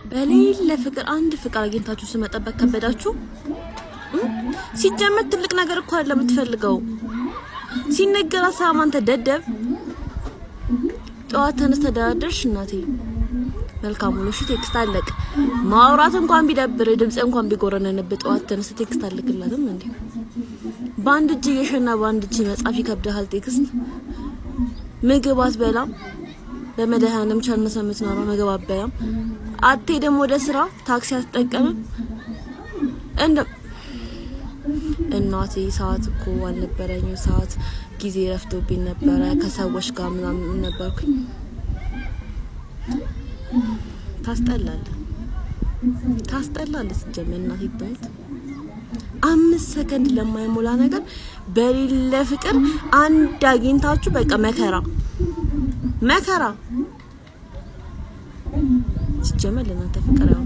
በሌለ ፍቅር አንድ ፍቅር አግኝታችሁ ስመጠበቅ ከበዳችሁ። ሲጀመር ትልቅ ነገር እኮ አይደለም የምትፈልገው። ሲነገር ሳማን ተደደብ ጠዋት ተነስተህ ተደራደርሽ እናቴ መልካም ነው። እሺ ቴክስት አለቅ ማውራት እንኳን ቢደብር ድምጽ እንኳን ቢጎረነነብ ጠዋት ተነስተህ ቴክስት አለክላትም እንዴ? ባንድ እጅ የሸና ባንድ እጅ መጻፍ ይከብዳል። ቴክስት ምግብ አትበላም በመድኃኒዓለም ቻል መስመት ነው ምግብ አትበላም። አትሄድም ወደ ስራ ታክሲ አትጠቀምም። እናቴ ሰዓት እኮ አልነበረኝም። ሰዓት ጊዜ ረፍቶብኝ ነበረ ከሰዎች ጋር ምናምን ነበርኩኝ። ታስጠላለች ጀመር እናቴ ትሞት 5 ሰከንድ ለማይሞላ ነገር በሌለ ፍቅር አንድ አግኝታችሁ በቃ መከራ ሲጀመር ለእናንተ ፍቅር ያው